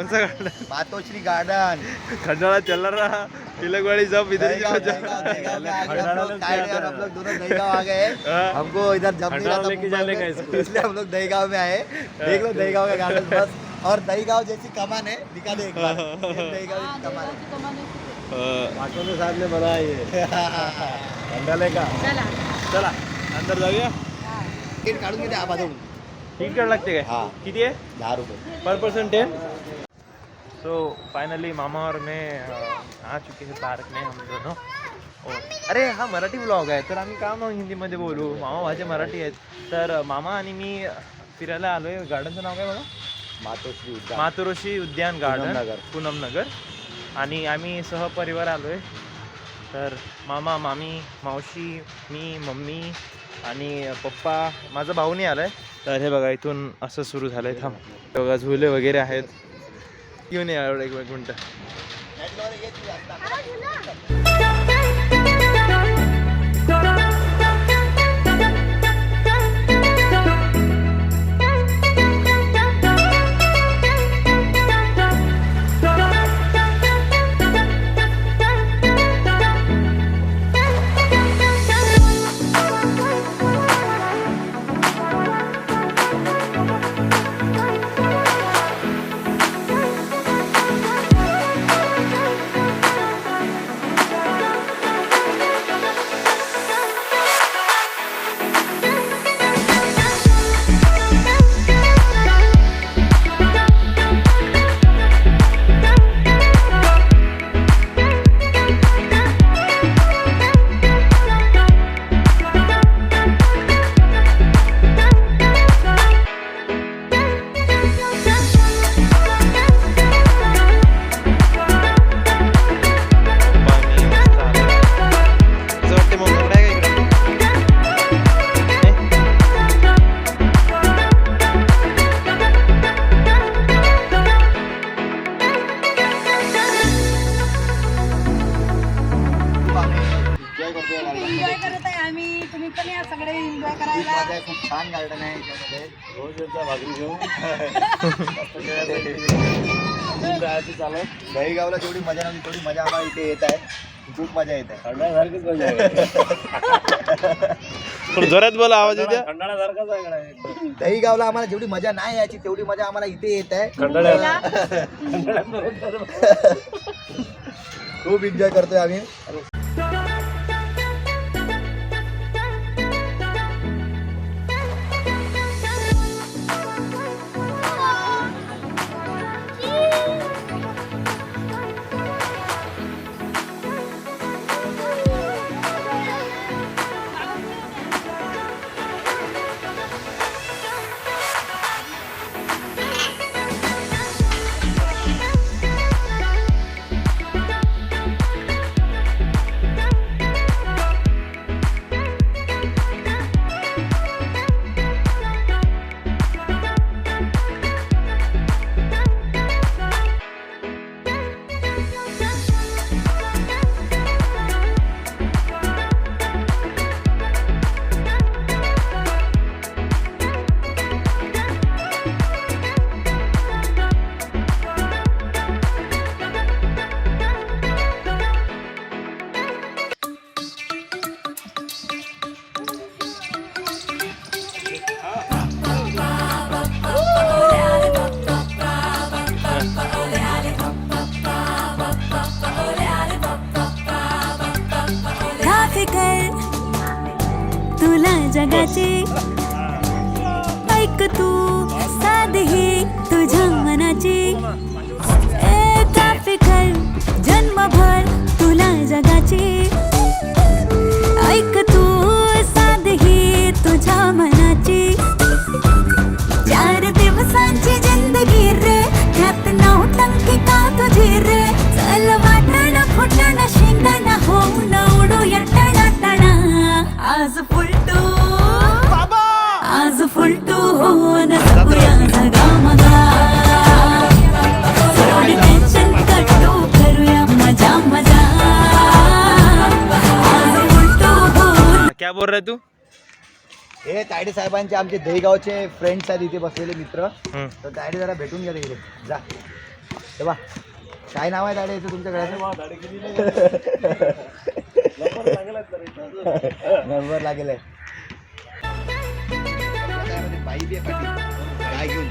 कोणसा garden? मातोश्री garden Khandala चल रहा, तिलकवाड़ी जब इधर ही हम लोग दोनों दहीगांव आ गए। हमको इधर जब नहीं रहा था मुंबई में, इसलिए हम लोग दहीगांव में आए। देख लो दहीगांव का गार्डन बस, और दहीगांव जैसी कमान है, दिखा दे एक बार। दहीगांव जैसी कमान है, मास्टर ने साहब ने बनाया ये खंडाले का। चला अंदर जाऊया। टिकट काढून घेते आबाजून। टिकट लागते काय? हाँ। किती आहे? 10 रुपये पर पर्सन 10। सो फाइनली मामा और मैं आ चुके हैं पार्क में हम दोनों। और अरे हा मराठी ब्लॉग आहे तर आम्ही का मग हिंदीमध्ये बोलू, मामा माझे मराठी आहेत. तर मामा आणि मी फिरायला आलो आहे. गार्डनचं नाव काय बघा? मातोश्री उद्यान गार्डन, पूनम नगर. आणि आम्ही सहपरिवार आलो आहे. तर मामा, मामी, मावशी, मी, मम्मी आणि पप्पा, माझा भाऊ नाही आला आहे. तर हे बघा इथून असं सुरू झालं आहे. थांब बघा झुले वगैरे आहेत. येऊन या एवढं एक मिनटं. खूप छान गार्डन आहे याच्यामध्ये. रोज एकदा भाकरी घेऊन जायचं चालत. दहीगावला जेवढी मजा नव्हती तेवढी मजा आम्हाला इथे येत आहे. खूप मजा येत आहे. खंडाळ्यासारखीच मजा आहे. जोरात बोला, आवाज येते. खंडाळ्यासारखाच आहे. दहीगावला आम्हाला जेवढी मजा नाही यायची तेवढी मजा आम्हाला इथे येत आहे. खंडाळ्याला खूप एन्जॉय करतोय आम्ही. तुला जगाची ऐक तू साधी तुझ्या मनाची. एका फिकर जन्मभर तुला जगाची ऐक तू साधी तुझ्या मनाची. 4 दिवसांची जिंदगी रे, त्यात 9 टंकी का तुझी रे. चल वाटण फुटण शिंगण होऊन उडूया टणाटणा. आज फुलटू होऊन जगूया जगामगा. सोड टेन्शन कटू करूया मजा मजा. आज फुलटू होऊन. क्या बोल रहा है तू? हे तायडे साहेबांचे आमचे दहीगावचे फ्रेंड्स आहेत इथे बसलेले मित्र. तर तायडे जरा भेटून घ्या तिकडे जा. तेव्हा काय नाव आहे दाडे तुमच्याकडे नंबर लागेल आहे बाई बी आहे पाठी काय घेऊन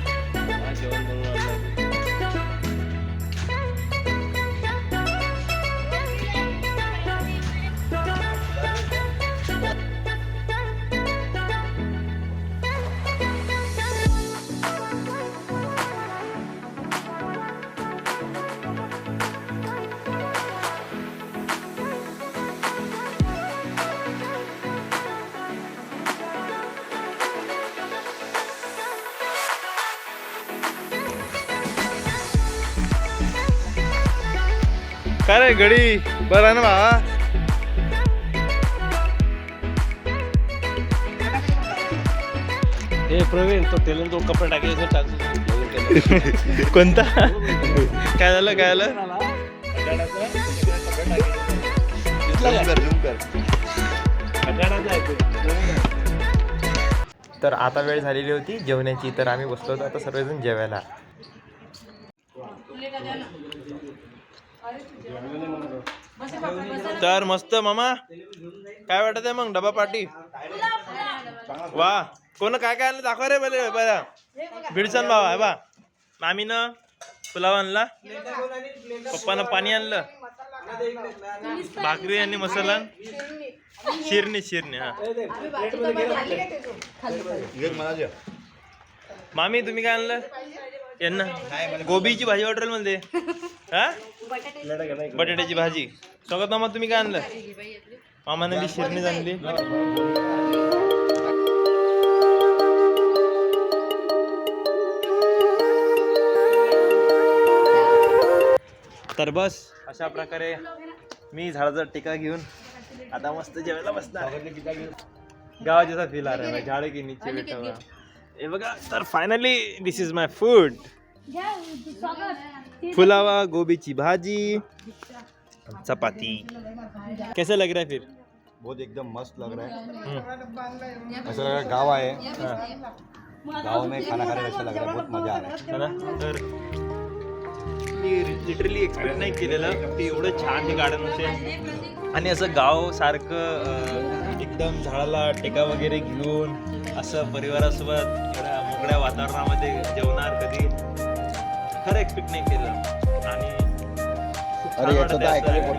काय रे गडी बरं ना भावा हे प्रवीण तो तेल तो कपडे टाकायचे टाकतो कोणता काय झालं काय झालं तर आता वेळ झालेली होती जेवण्याची तर आम्ही बसलो होतो आता सर्वजण जेवायला तर मस्त मामा काय वाटत आहे मग डबा पार्टी वा कोण काय काय आणलं दाखवा रे बरे बरं भिडसन भावा आहे बा मामीनं पुलाव आणला पप्पानं पाणी आणलं भाकरी आणि मसाला शिरणी शिरणी हा मामी तुम्ही काय आणलं यांना गोबीची भाजी ऑर्डर मध्ये हा बटाट्याची भाजी स्वागत मामा तुम्ही काय आणलं मामाने बी शिरणी आणली तर बस अशा प्रकारे मी झाडाचा टिका घेऊन आता मस्त जेवायला बसणार गावात जसा फील आ रहा है झाड़े के नीचे बैठा हुआ ये बघा तर finally this is my food फुलावा गोबीची भाजी चपाती कैसे लग रहा है फिर बहुत एकदम मस्त लग रहा है ऐसा लग रहा है गाँव आए गाँव में खाना खाने ऐसा लग रहा है बहुत मजा आ रहा है ना तर मी लिटरली एक्सपेक्ट नाही केलेलं की एवढं छान हे गार्डन असेल आणि असं गाव सारखं एकदम झाडाला टेका वगैरे घेऊन असं परिवारासोबत एवढ्या मोकळ्या वातावरणामध्ये जेवणार कधी खरं एक्सपेक्ट नाही केलं आणि खूप छान वाटत आहे खूप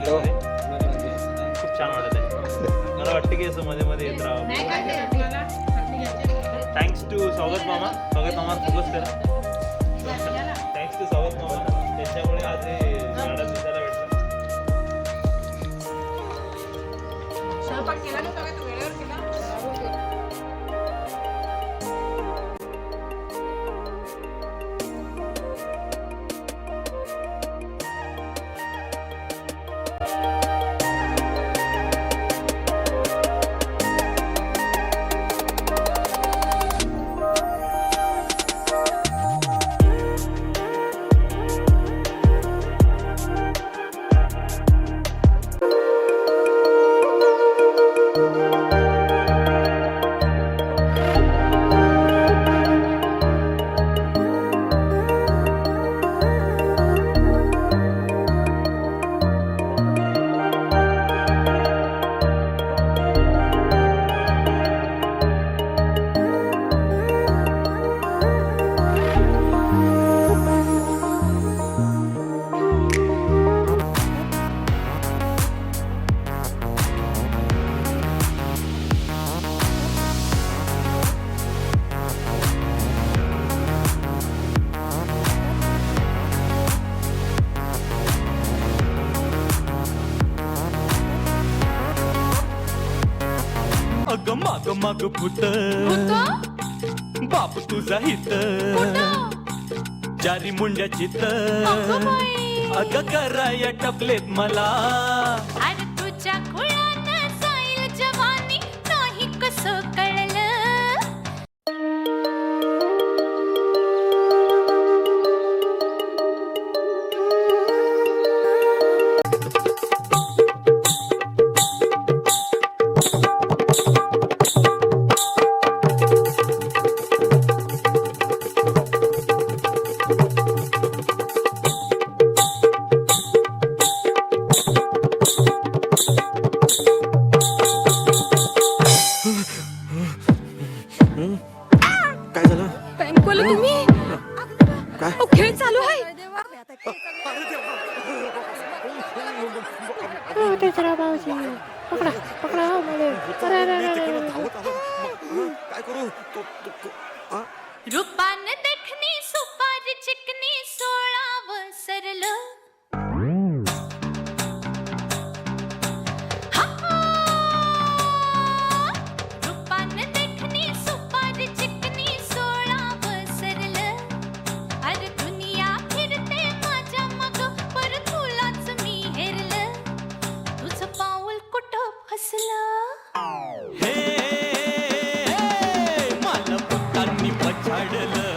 छान वाटत आहे मला वाटतं की असं मध्ये मध्ये येत राहावं थँक्स टू स्वागत मामा फोकस करा थँक्स टू स्वागत मामा त्याच्यामुळे आज हे झाडात दिसायला भेटलं माग माग फुट बाप तुझा हित चारी मुंड्या चित अग कराया टपलेत मला अरे तुझ्या खुळ्यानं जाईल जवानी नाही कसं कळलं तेसरा भाऊजी पकडा पकडा हो मला अरे अरे अरे काय करू रूपान देखणी सुपारी चिकनी 16 सरलं रूपान देखणी सुपारी चिकनी 16 सरलं अरे दुनिया फिरते माझ्या मग पर तुलाच मी हेरलं तुझं पाऊल कुठं फसलं हे मला पुतांनी पछाडलं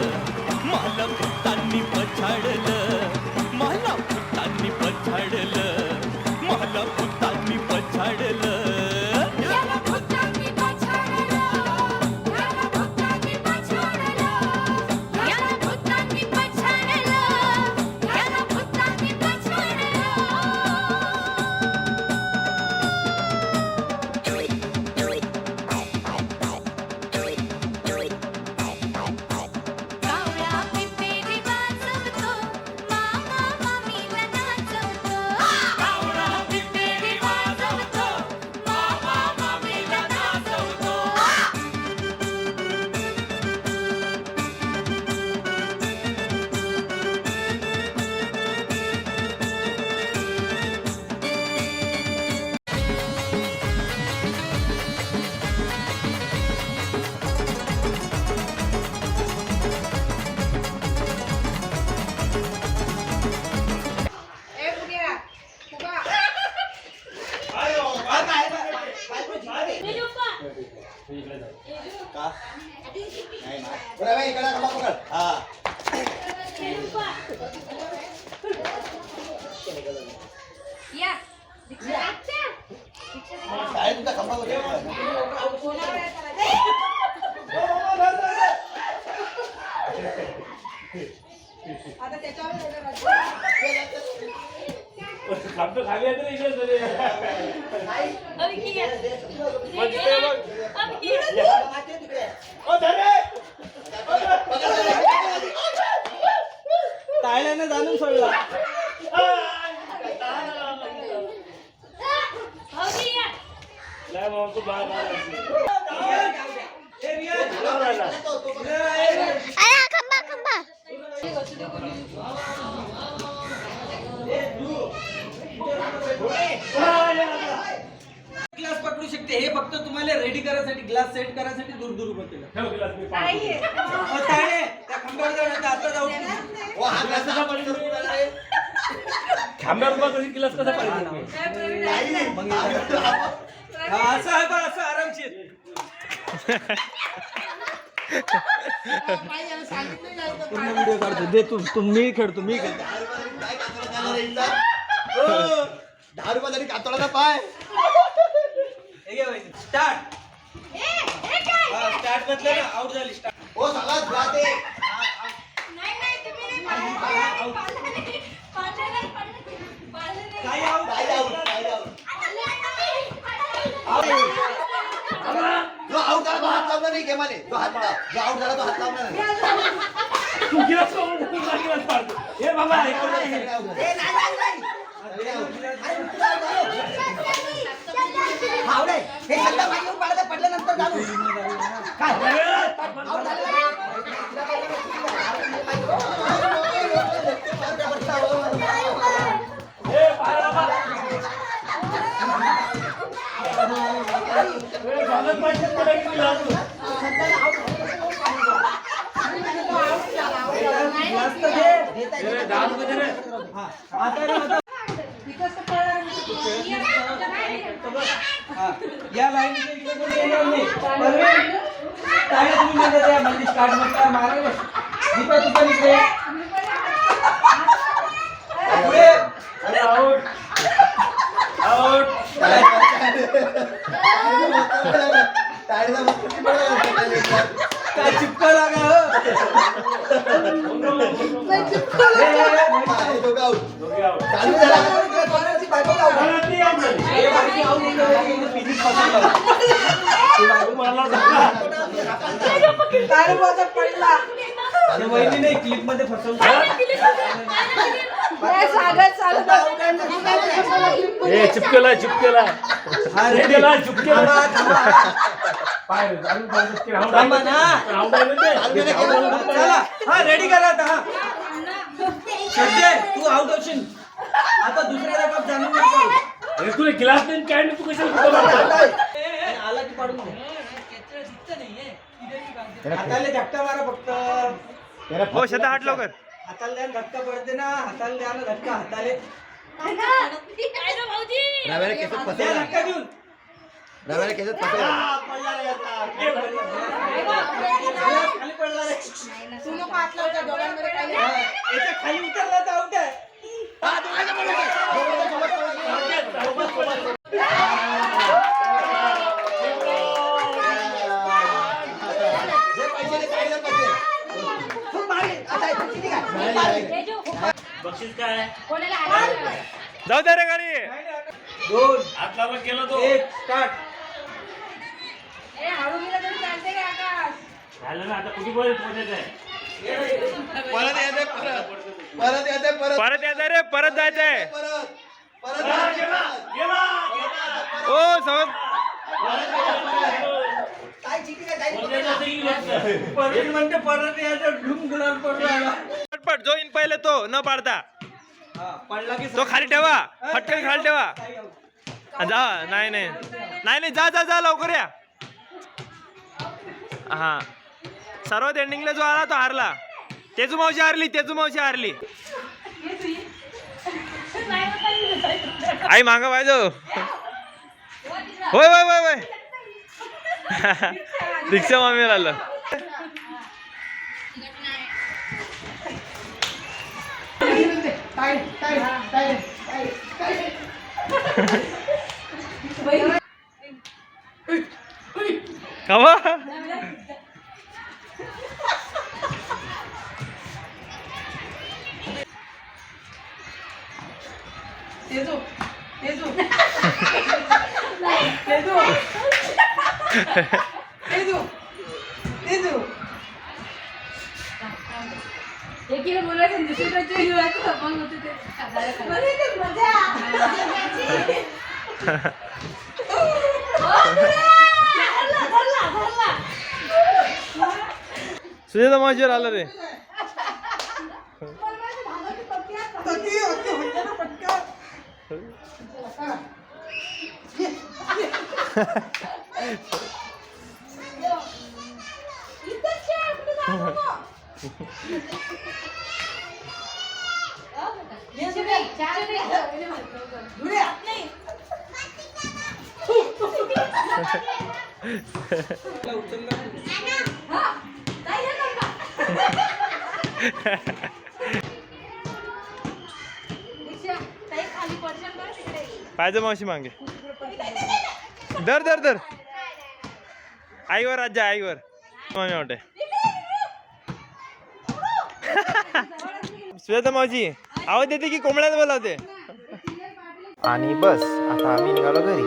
मला पुतांनी पछाडलं मला पुतांनी पछाडलं मला पुतांनी पछाडलं याला भूतांनी पछाडलं याला भूतांनी पछाडलं याला भूतांनी पछाडलं याला भूतांनी पछाडलं कावळा पिपेरी वाजवतो मामा मामीला नाचवतो कावळा पिपेरी वाजवतो मामा मामीला नाचवतो बरं बाई, इकडे खंबा पकड. हा. या काय तुमचा खंबा पकड. खाली आहे इकडे टाळ्याने जाणून सोडला. नाही बाबा तू बाहेर खंबा खंबा ग्लास पकडू शकते हे फक्त तुम्हाला रेडी करायसाठी ग्लास सेट करायसाठी दूर दूर उभं केलं ताळे त्या खंब्यावर जाऊन आता जाऊ हो, हा कसा पडला रे? खांब्यावर उभा कशी गिलास कसा पाहिजे असं आहे बा असं आरामशीर पूर्ण व्हिडिओ काढतो दे तू मी खेळतो मी खेळतो. हो, 10 रुपयासाठी कातोडाचा पाय. स्टार्ट स्टार्ट म्हटलं ना आउट झाली स्टार्ट हो सगळ्यात जाते. काय आउट काय जाऊ, काय जाऊ. जो आउट झाला तो हात लावला नाही गेमाने. जो आउट झाला तो हात लावला नाही. तू गिलास सोडून तू गिलास पाडतो हे बाबा ऐकू नाही. सगळे out झाले. सगळे out. हे सगळं मागे पडल्यानंतर चालू या लाईनीच्या इकडे कोणी येणार नाही. टाळ्या तुम्ही म्हणता त्या म्हणजे स्टार्ट मध्ये मारायला दीपा तुझा इकडे पुढे आउट आउट टाळीचा मस्त पडला. काय चिपका लागा दोघं out. दोघे आहोत. चालू झाला. पडला चालू वहिनीने क्लिप मध्ये फसवलं. ए चिपकेला चिपकेला हा रेडी चिपकेला चिपकेला पाय अजून पाहिजे की राऊंड थांबा ना. राऊंड आहे ना ते. चला हा रेडी करा आता. हा श्रद्धे तू आउट होशील आता. दुसऱ्याला कप जाणून नको. अरे तुला गिलास नाही काय नाही तू कशाला कुठं मारतो? आला की पाडून दे. हाताले धक्का मारा फक्त. हो श्रद्धा हाट लवकर. हाताला द्या ना धक्का पडते ना. हाताला द्या ना धक्का. हाताले रव्याला केसात द्या फसवलं. धक्का देऊन. रव्याला केसात फसवलं. पडला रे आता. खाली पडला रे. याच्या खाली उतरला तर आउट आहे. बक्षीस काय जाऊ दे रे गाडी. 2 हात लावला केला तो 1 स्टार्ट. झालं ना आता कुठे पोहोचायचं आहे. परत येते परत येते परत परत यायचं रे. परत जायचंय. परत ओ समज. परत म्हणते परत यायचं. ढुम गुलाल पडला. पटपट जो इन पहिले तो न पाडता पडला की तो खाली ठेवा. फटकन खाली ठेवा. जा. नाही नाही नाही नाही जा जा जा लवकर या. हा सर्वात एंडिंगला जो आला तो हारला. तेजू मावशी हारली. तेजू मावशी हारली. आई मागा पाहिजे. होय होय होय होय. रिक्षा मामीला आलं. कवा एकीला बोलायचं दुसरीकडे युवाचं अपमान होते ते. सुजाता मावशीवर आलं रे. पाहिजे मावशी मागे. दर दर दर आईवर राज्य आईवर मामी वाटे. सुजाता मावशी आवाज देते की कोंबड्यात बोलावते. आणि बस आता आम्ही निघालो घरी.